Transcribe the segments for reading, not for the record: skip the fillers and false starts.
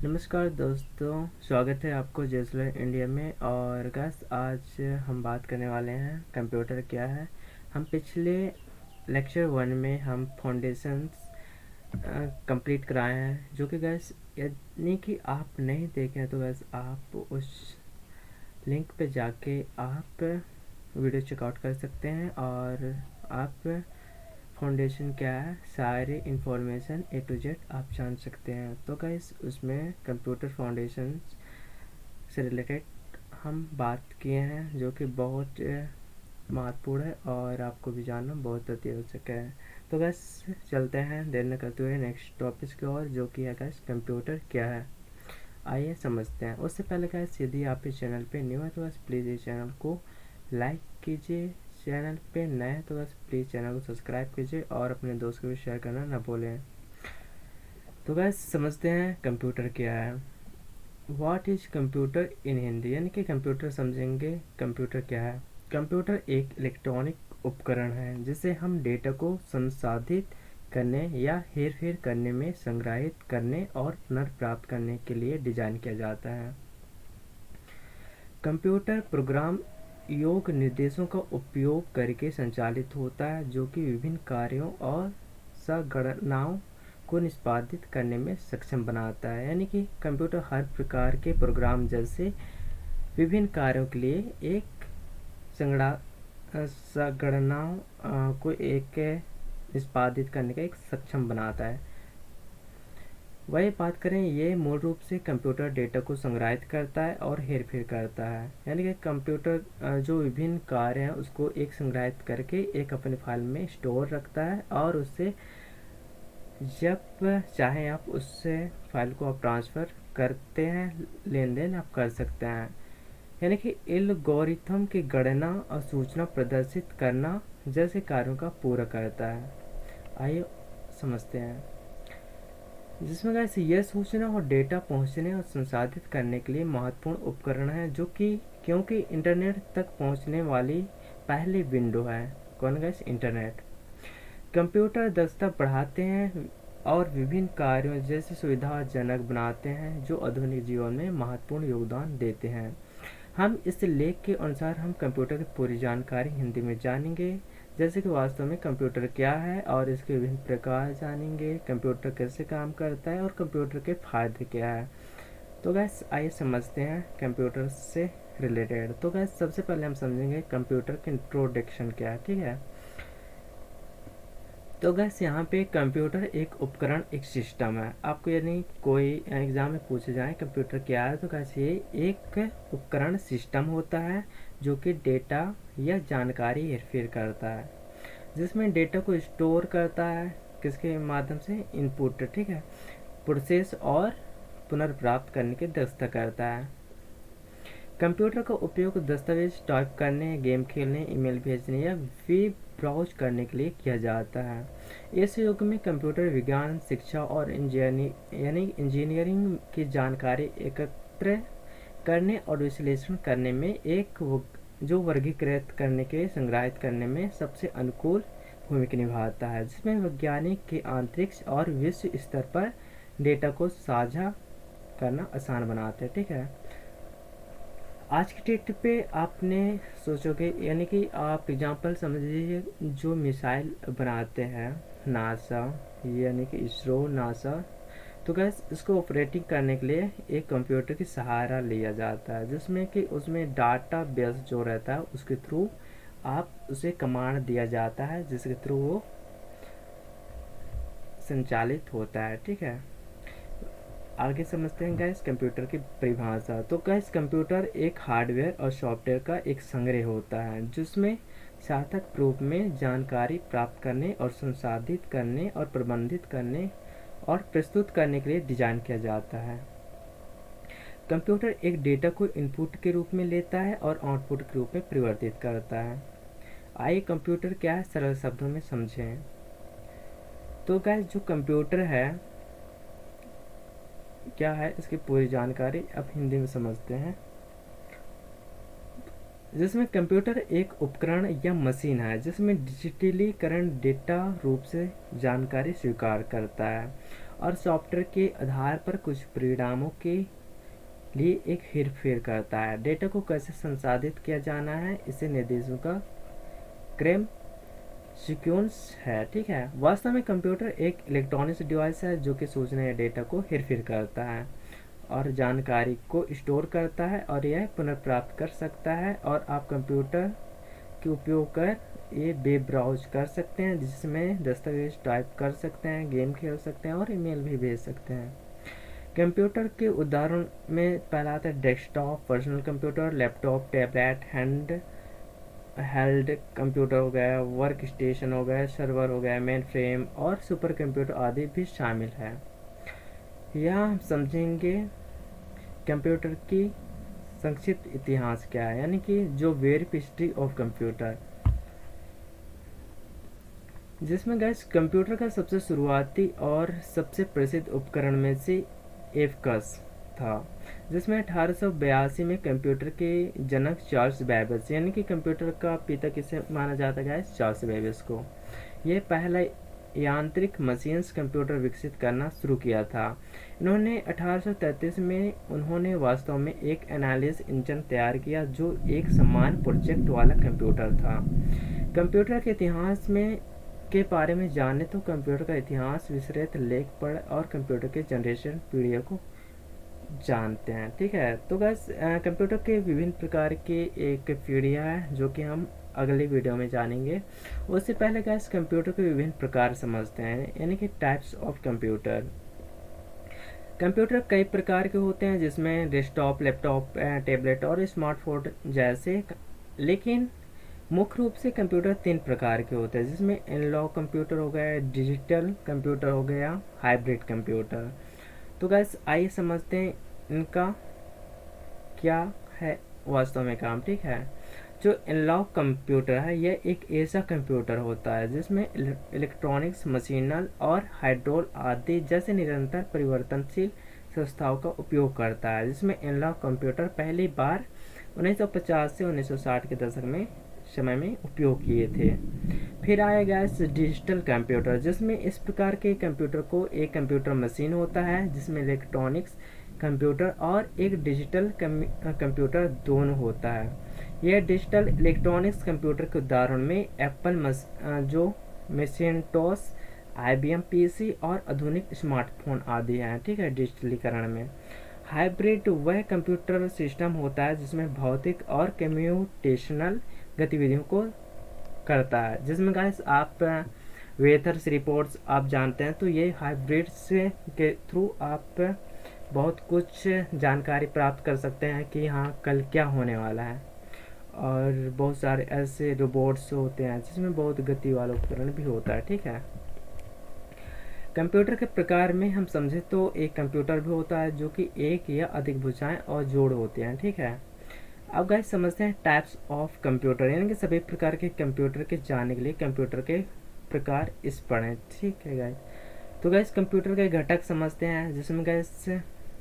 नमस्कार दोस्तों, स्वागत है आपको जेसलर इंडिया में। और गैस आज हम बात करने वाले हैं कंप्यूटर क्या है। हम पिछले लेक्चर 1 में हम फाउंडेशंस कंप्लीट कराए हैं, जो कि गैस यानी कि आप नहीं देखे हैं तो गैस आप उस लिंक पे जाके आप वीडियो चेकआउट कर सकते हैं और आप फाउंडेशन क्या है सारे इंफॉर्मेशन ए टू जेड आप जान सकते हैं। तो गाइस उसमें कंप्यूटर फाउंडेशन से रिलेटेड हम बात किए हैं, जो कि बहुत महत्वपूर्ण है और आपको भी जानना बहुत अति आवश्यक है। तो गैस चलते हैं देर न करते हुए नेक्स्ट टॉपिक की ओर, जो कि है गैस कंप्यूटर क्या है। आइए समझते हैं। उससे पहले गैस यदि आप इस चैनल पे न्यू है तो बस प्लीज़ इस चैनल को लाइक कीजिए, चैनल पे नए हैं तो बस प्लीज़ चैनल को सब्सक्राइब कीजिए और अपने दोस्त को भी शेयर करना ना भूलें। तो गैस समझते हैं कंप्यूटर क्या है। व्हाट इज कंप्यूटर इन हिंदी, यानी कि कंप्यूटर समझेंगे कंप्यूटर क्या है। कंप्यूटर एक इलेक्ट्रॉनिक उपकरण है जिसे हम डेटा को संसाधित करने या हेर फेर करने में, संग्रहित करने और पुनर्प्राप्त करने के लिए डिजाइन किया जाता है। कंप्यूटर प्रोग्राम योग निर्देशों का उपयोग करके संचालित होता है, जो कि विभिन्न कार्यों और संगणनाओं को निष्पादित करने में सक्षम बनाता है। यानी कि कंप्यूटर हर प्रकार के प्रोग्राम जैसे विभिन्न कार्यों के लिए एक संगणनाओं को एक निष्पादित करने का एक सक्षम बनाता है। वही बात करें, ये मूल रूप से कंप्यूटर डेटा को संग्रहित करता है और हेरफेर करता है। यानी कि कंप्यूटर जो विभिन्न कार्य हैं उसको एक संग्रहित करके एक अपने फाइल में स्टोर रखता है और उससे जब चाहे आप उससे फाइल को आप ट्रांसफ़र करते हैं, लेन देन आप कर सकते हैं। यानी कि एल्गोरिथम की गणना और सूचना प्रदर्शित करना जैसे कार्यों का पूरा करता है। आइए समझते हैं, जिसमें कैसे यह सूचना और डेटा पहुंचने और संसाधित करने के लिए महत्वपूर्ण उपकरण है, जो कि क्योंकि इंटरनेट तक पहुंचने वाली पहली विंडो है। कौन गैस? इंटरनेट। कंप्यूटर दक्षता बढ़ाते हैं और विभिन्न कार्यों जैसे सुविधाजनक बनाते हैं, जो आधुनिक जीवन में महत्वपूर्ण योगदान देते हैं। हम इस लेख के अनुसार हम कंप्यूटर की पूरी जानकारी हिंदी में जानेंगे, जैसे कि वास्तव में कंप्यूटर क्या है और इसके विभिन्न प्रकार जानेंगे, कंप्यूटर कैसे काम करता है और कंप्यूटर के फायदे क्या है। तो गैस आइए समझते हैं कंप्यूटर से रिलेटेड। तो गैस सबसे पहले हम समझेंगे कंप्यूटर के इंट्रोडक्शन क्या है, ठीक है। तो गैस यहाँ पे कंप्यूटर एक उपकरण, एक सिस्टम है। आपको यदि कोई एग्जाम में पूछे जाए कंप्यूटर क्या है, तो गैस ये एक उपकरण सिस्टम होता है जो कि डेटा या जानकारी हेरफेर करता है, जिसमें डेटा को स्टोर करता है किसके माध्यम से? इनपुट, ठीक है, प्रोसेस और पुनर्प्राप्त करने की दक्षता करता है। कंप्यूटर का उपयोग दस्तावेज टाइप करने, गेम खेलने, ईमेल भेजने या वेब ब्राउज करने के लिए किया जाता है। इस युग में कंप्यूटर विज्ञान, शिक्षा और इंजीनियरिंग की जानकारी एकत्र करने और विश्लेषण करने में जो वर्गीकृत करने के, संग्रहित करने में सबसे अनुकूल भूमिका निभाता है, जिसमें वैज्ञानिक के अंतरिक्ष और विश्व स्तर पर डेटा को साझा करना आसान बनाते हैं, ठीक है। आज की डेट पे आपने सोचोगे, यानी कि आप एग्जांपल समझ लीजिए, जो मिसाइल बनाते हैं नासा, यानी कि इसरो, नासा, तो गैस इसको ऑपरेटिंग करने के लिए एक कंप्यूटर की सहारा लिया जाता है, जिसमें कि उसमें डाटा बेस जो रहता है उसके थ्रू आप उसे कमांड दिया जाता है, जिसके थ्रू वो संचालित होता है, ठीक है। आगे समझते हैं गैस कंप्यूटर की परिभाषा। तो गैस कंप्यूटर एक हार्डवेयर और सॉफ्टवेयर का एक संग्रह होता है, जिसमें सार्थक रूप में जानकारी प्राप्त करने और संसाधित करने और प्रबंधित करने और प्रस्तुत करने के लिए डिजाइन किया जाता है। कंप्यूटर एक डेटा को इनपुट के रूप में लेता है और आउटपुट के रूप में परिवर्तित करता है। आइए कंप्यूटर क्या है सरल शब्दों में समझें। तो गैस जो कंप्यूटर है क्या है, इसकी पूरी जानकारी अब हिंदी में समझते हैं, जिसमें कंप्यूटर एक उपकरण या मशीन है जिसमें डिजिटलीकरण डेटा रूप से जानकारी स्वीकार करता है और सॉफ्टवेयर के आधार पर कुछ परिणामों के लिए एक हेरफेर करता है। डेटा को कैसे संसाधित किया जाना है, इसे निर्देशों का क्रम सीक्वेंस है। ठीक है, वास्तव में कंप्यूटर एक इलेक्ट्रॉनिक्स डिवाइस है जो कि सूचना या डेटा को हेरफेर करता है और जानकारी को स्टोर करता है और यह पुनर्प्राप्त कर सकता है। और आप कंप्यूटर के उपयोग कर ये वेब ब्राउज कर सकते हैं, जिसमें दस्तावेज टाइप कर सकते हैं, गेम खेल सकते हैं और ईमेल भी भेज सकते हैं। कंप्यूटर के उदाहरण में पहला आता है desktop, personal computer, laptop, tablet, held computer हो गया, वर्क स्टेशन हो गया, सर्वर हो गया, मेन फ्रेम और सुपर कंप्यूटर आदि भी शामिल है। यहाँ हम समझेंगे कंप्यूटर की संक्षिप्त इतिहास क्या है, यानी कि जो ब्रीफ हिस्ट्री ऑफ कंप्यूटर, जिसमें गैस कंप्यूटर का सबसे शुरुआती और सबसे प्रसिद्ध उपकरण में से एबकस था, जिसमें 1882 में कंप्यूटर के जनक चार्ल्स बैबेज, यानी कि कंप्यूटर का पिता किसे माना जाता है, चार्ल्स बैबेज को। यह पहला यांत्रिक मशीन्स कंप्यूटर विकसित करना शुरू किया था। इन्होंने 1833 में उन्होंने वास्तव में एक एनालिसिस इंजन तैयार किया जो एक समान प्रोजेक्ट वाला कंप्यूटर था। कंप्यूटर के इतिहास में के बारे में जाने तो कंप्यूटर का इतिहास, विस्तृत लेख पढ़ और कंप्यूटर के जनरेशन पीढ़ियों को जानते हैं। ठीक है, तो गैस कंप्यूटर के विभिन्न प्रकार के एक पीढ़ियाँ हैं जो कि हम अगली वीडियो में जानेंगे। उससे पहले गैस कंप्यूटर के विभिन्न प्रकार समझते हैं, यानी कि टाइप्स ऑफ कंप्यूटर। कंप्यूटर कई प्रकार के होते हैं, जिसमें डेस्कटॉप, लैपटॉप, टैबलेट और स्मार्टफोन जैसे, लेकिन मुख्य रूप से कंप्यूटर 3 प्रकार के होते हैं, जिसमें एनालॉग कंप्यूटर हो गया, डिजिटल कंप्यूटर हो गया, हाइब्रिड कंप्यूटर। तो गैस आइए समझते हैं इनका क्या है वास्तव में काम। ठीक है, जो एनालॉग कंप्यूटर है यह एक ऐसा कंप्यूटर होता है जिसमें इलेक्ट्रॉनिक्स, मशीनल और हाइड्रोल आदि जैसे निरंतर परिवर्तनशील संस्थाओं का उपयोग करता है। जिसमें एनालॉग कंप्यूटर पहली बार 1950 से 1960 के दशक में समय में उपयोग किए थे। फिर आया गया डिजिटल कंप्यूटर, जिसमें इस प्रकार के कंप्यूटर को एक कंप्यूटर मशीन होता है जिसमें इलेक्ट्रॉनिक्स कंप्यूटर और एक डिजिटल कंप्यूटर दोनों होता है। यह डिजिटल इलेक्ट्रॉनिक्स कंप्यूटर के उदाहरण में एप्पल जो मैकिन्टॉश, IBM PC और आधुनिक स्मार्टफोन आदि हैं। ठीक है, डिजिटलीकरण में हाइब्रिड वह कंप्यूटर सिस्टम होता है जिसमें भौतिक और कम्प्यूटेशनल गतिविधियों को करता है। जिसमें गाइस आप वेदर रिपोर्ट्स आप जानते हैं, तो ये हाइब्रिड से के थ्रू आप बहुत कुछ जानकारी प्राप्त कर सकते हैं कि हाँ कल क्या होने वाला है। और बहुत सारे ऐसे रोबोट्स होते हैं जिसमें बहुत गति वाला उपकरण भी होता है। ठीक है, कंप्यूटर के प्रकार में हम समझे तो एक कंप्यूटर भी होता है जो कि एक या अधिक भुजाएं और जोड़ होते हैं। ठीक है, अब गाइस समझते हैं टाइप्स ऑफ कंप्यूटर, यानी कि सभी प्रकार के कंप्यूटर के जानने के लिए कंप्यूटर के प्रकार इस पढ़ें। ठीक है गाइस, तो गाइस कंप्यूटर के घटक समझते हैं, जिसमें गाइस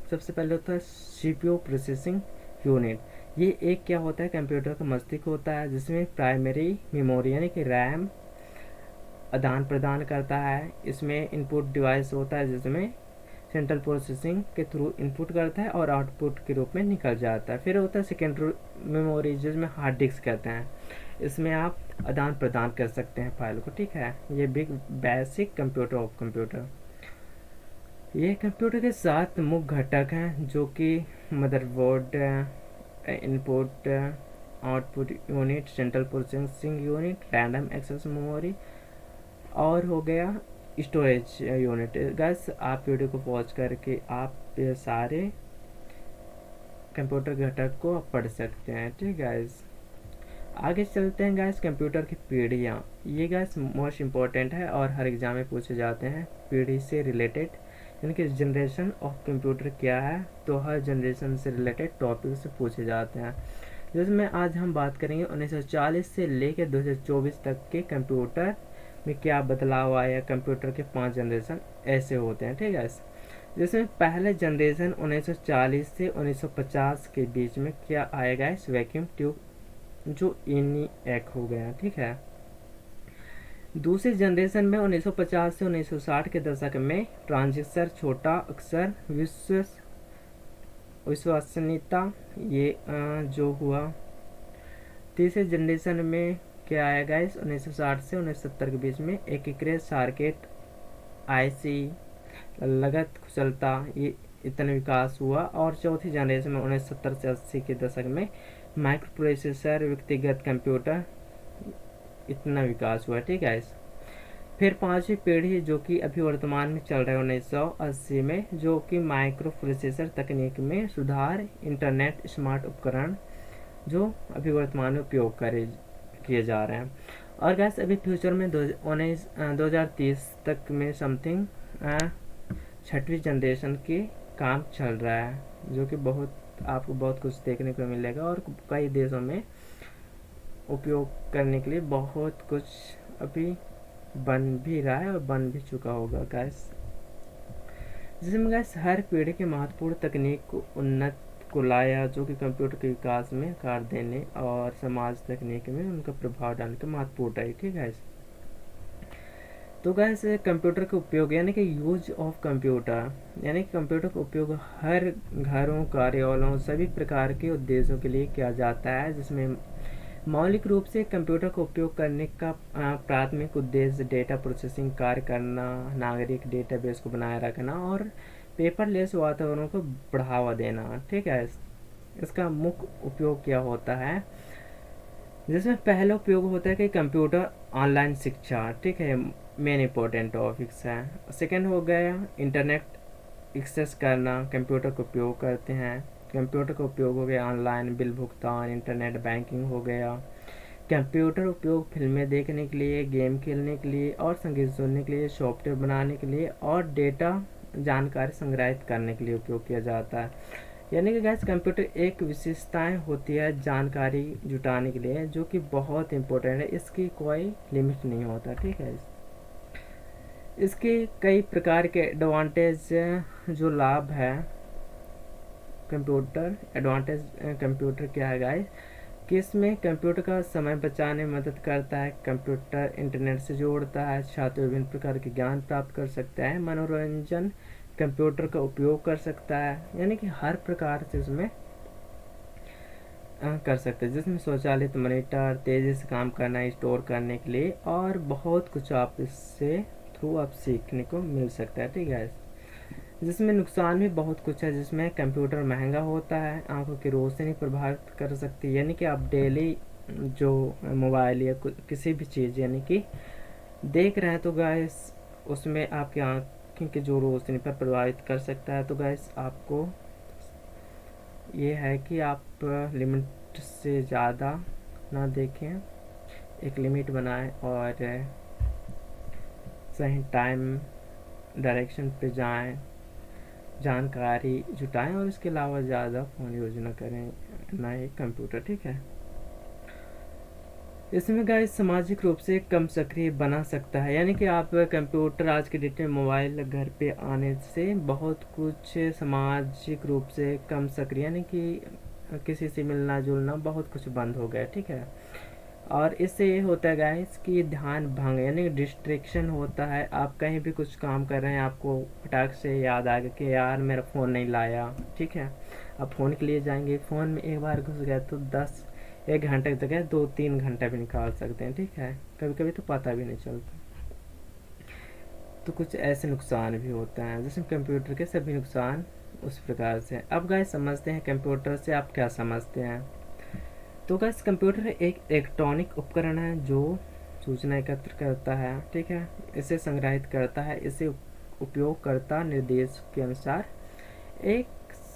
सबसे पहले होता है CPU प्रोसेसिंग यूनिट। ये एक क्या होता है, कंप्यूटर का मस्तिष्क होता है जिसमें प्राइमरी मेमोरी यानी कि रैम आदान प्रदान करता है। इसमें इनपुट डिवाइस होता है जिसमें सेंट्रल प्रोसेसिंग के थ्रू इनपुट करता है और आउटपुट के रूप में निकल जाता है। फिर होता है सेकेंडरी मेमोरी, जिसमें हार्ड डिस्क कहते हैं। इसमें आप आदान प्रदान कर सकते हैं फाइल को। ठीक है, ये बेसिक कंप्यूटर ऑफ कंप्यूटर। ये कंप्यूटर के 7 मुख्य घटक हैं जो कि motherboard, input output unit, central processing unit, random access memory और हो गया स्टोरेज यूनिट। गैस आप वीडियो को पॉज करके आप ये सारे कंप्यूटर घटक को आप पढ़ सकते हैं। ठीक है गैस, आगे चलते हैं गैस कंप्यूटर की पीढ़ियाँ। ये गैस मोस्ट इम्पोर्टेंट है और हर एग्जाम में पूछे जाते हैं। पीढ़ी से रिलेटेड यानी कि जनरेशन ऑफ कंप्यूटर क्या है, तो हर जनरेशन से रिलेटेड टॉपिक से पूछे जाते हैं। जिसमें आज हम बात करेंगे 1940 से लेकर 2024 तक के कंप्यूटर में क्या बदलाव आया। कंप्यूटर के 5 जनरेशन ऐसे होते हैं। ठीक है, जिसमें पहले जनरेशन 1940 से 1950 के बीच में क्या आएगा, इस वैक्यूम ट्यूब जो ENIAC हो गया। ठीक है, दूसरी जनरेशन में 1950 से 1960 के दशक में ट्रांजिस्टर, छोटा अक्षर, विश्वसनीयता, ये जो हुआ। तीसरे जनरेशन में क्या आया गाइस, 1960 से 1970 के बीच में एकीकृत सर्किट, आईसी, लागत कुशलता, ये इतना विकास हुआ। और चौथी जनरेशन में 1970 से 80 के दशक में माइक्रो प्रोसेसर, व्यक्तिगत कंप्यूटर, इतना विकास हुआ। ठीक है। फिर पांचवी पीढ़ी जो कि अभी वर्तमान में चल रहा है 1980 में, जो कि माइक्रो प्रोसेसर तकनीक में सुधार, इंटरनेट, स्मार्ट उपकरण, जो अभी वर्तमान में उपयोग किए जा रहे हैं। और गैस अभी फ्यूचर में 2030 तक में समथिंग छठवीं जनरेशन की काम चल रहा है, जो कि आपको बहुत कुछ देखने को मिलेगा और कई देशों में उपयोग करने के लिए बहुत कुछ अभी बन भी रहा है और बन भी चुका होगा गैस। जिसमें गैस हर पीढ़ी के महत्वपूर्ण तकनीक को उन्नत को लाया, जो कि कंप्यूटर के विकास में कार देने और समाज तकनीक में उनका प्रभाव डालने का महत्वपूर्ण है। ठीक है। तो गैस कंप्यूटर का उपयोग यानी कि यूज ऑफ कंप्यूटर, यानी कि कंप्यूटर का उपयोग हर घरों, कार्यालयों, सभी प्रकार के उद्देश्यों के लिए किया जाता है, जिसमें मौलिक रूप से कंप्यूटर का उपयोग करने का प्राथमिक उद्देश्य डेटा प्रोसेसिंग कार्य करना, नागरिक डेटाबेस को बनाए रखना और पेपरलेस वातावरण को बढ़ावा देना। ठीक है। इसका मुख्य उपयोग क्या होता है, जिसमें पहला उपयोग होता है कि कंप्यूटर ऑनलाइन शिक्षा। ठीक है, मेन इंपॉर्टेंट टॉपिक्स हैं। सेकेंड हो गया इंटरनेट एक्सेस करना, कंप्यूटर का उपयोग करते हैं। कंप्यूटर का उपयोग हो गया ऑनलाइन बिल भुगतान, इंटरनेट बैंकिंग हो गया। कंप्यूटर उपयोग फिल्में देखने के लिए, गेम खेलने के लिए और संगीत सुनने के लिए, सॉफ्टवेयर बनाने के लिए और डेटा जानकारी संग्रहित करने के लिए उपयोग किया जाता है। यानी कि गैस कंप्यूटर एक विशेषताएं होती है जानकारी जुटाने के लिए, जो कि बहुत इम्पोर्टेंट है, इसकी कोई लिमिट नहीं होता। ठीक है। इसके कई प्रकार के एडवांटेज जो लाभ है कंप्यूटर, एडवांटेज कंप्यूटर क्या है गाइस, कि इसमें कंप्यूटर का समय बचाने में मदद करता है, कंप्यूटर इंटरनेट से जोड़ता है, छात्र विभिन्न प्रकार के ज्ञान प्राप्त कर सकता है, मनोरंजन कंप्यूटर का उपयोग कर सकता है, यानी कि हर प्रकार से इसमें कर सकते हैं, जिसमें स्वचालित मॉनिटर, तेज़ी से काम करना, स्टोर करने के लिए और बहुत कुछ आप इससे थ्रू आप सीखने को मिल सकता है। ठीक है। जिसमें नुकसान भी बहुत कुछ है, जिसमें कंप्यूटर महंगा होता है, आंखों की रोशनी प्रभावित कर सकती है, यानी कि आप डेली जो मोबाइल या किसी भी चीज़ यानी कि देख रहे हैं तो गैस उसमें आपकी आँखों की जो रोशनी पर प्रभावित कर सकता है। तो गैस आपको ये है कि आप लिमिट से ज़्यादा ना देखें, एक लिमिट बनाएं और सही टाइम डायरेक्शन पे जाएं, जानकारी जुटाएं और इसके अलावा ज़्यादा फ़ोन यूज ना करें, ना ही कंप्यूटर। ठीक है। इसमें गाइस सामाजिक रूप से कम सक्रिय बना सकता है, यानी कि आप कंप्यूटर आज के डेट में मोबाइल घर पे आने से बहुत कुछ सामाजिक रूप से कम सक्रिय, यानी कि किसी से मिलना जुलना बहुत कुछ बंद हो गया। ठीक है। और इससे ये होता है गाइस कि ध्यान भंग यानी डिस्ट्रैक्शन होता है, आप कहीं भी कुछ काम कर रहे हैं, आपको फटाक से याद आ गया कि यार मेरा फ़ोन नहीं लाया। ठीक है। अब फ़ोन के लिए जाएंगे, फ़ोन में एक बार घुस गया तो 1 घंटे तक है, 2-3 घंटा भी निकाल सकते हैं। ठीक है। कभी कभी तो पता भी नहीं चलता। तो कुछ ऐसे नुकसान भी होते हैं, जिसमें कंप्यूटर के सभी नुकसान उस प्रकार से। अब गाइस समझते हैं कंप्यूटर से आप क्या समझते हैं। तो गाइस कंप्यूटर एक इलेक्ट्रॉनिक उपकरण है जो सूचना एकत्र करता है। ठीक है। इसे संग्रहित करता है, इसे उपयोगकर्ता निर्देश के अनुसार एक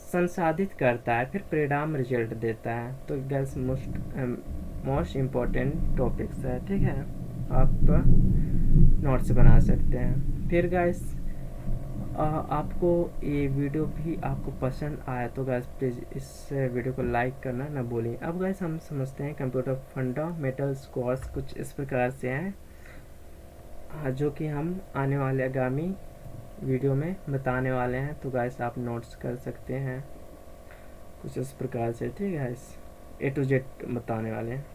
संसाधित करता है, फिर परिणाम रिजल्ट देता है। तो गैस मोस्ट इम्पोर्टेंट टॉपिक्स है। ठीक है, आप नोट्स बना सकते हैं। फिर गैस आपको ये वीडियो भी आपको पसंद आया तो गैस प्लीज़ इस वीडियो को लाइक करना ना भूलिए। अब गैस हम समझते हैं कंप्यूटर फंडामेंटल्स कोर्स कुछ इस प्रकार से हैं, जो कि हम आने वाले आगामी वीडियो में बताने वाले हैं। तो गाइस आप नोट्स कर सकते हैं कुछ इस प्रकार से। ठीक है गाइस, A to Z बताने वाले हैं।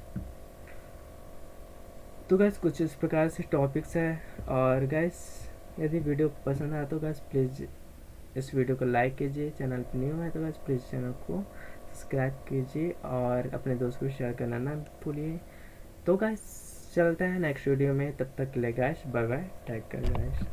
तो गैस कुछ इस प्रकार से टॉपिक्स है। और गैस यदि वीडियो पसंद आया तो गैस प्लीज़ इस वीडियो को लाइक कीजिए, चैनल पर न्यू है तो गैस प्लीज़ चैनल को सब्सक्राइब कीजिए और अपने दोस्तों को शेयर करना ना भूलिए। तो गैस चलते हैं नेक्स्ट वीडियो में, तब तक के लिए guys bye bye, take care gas.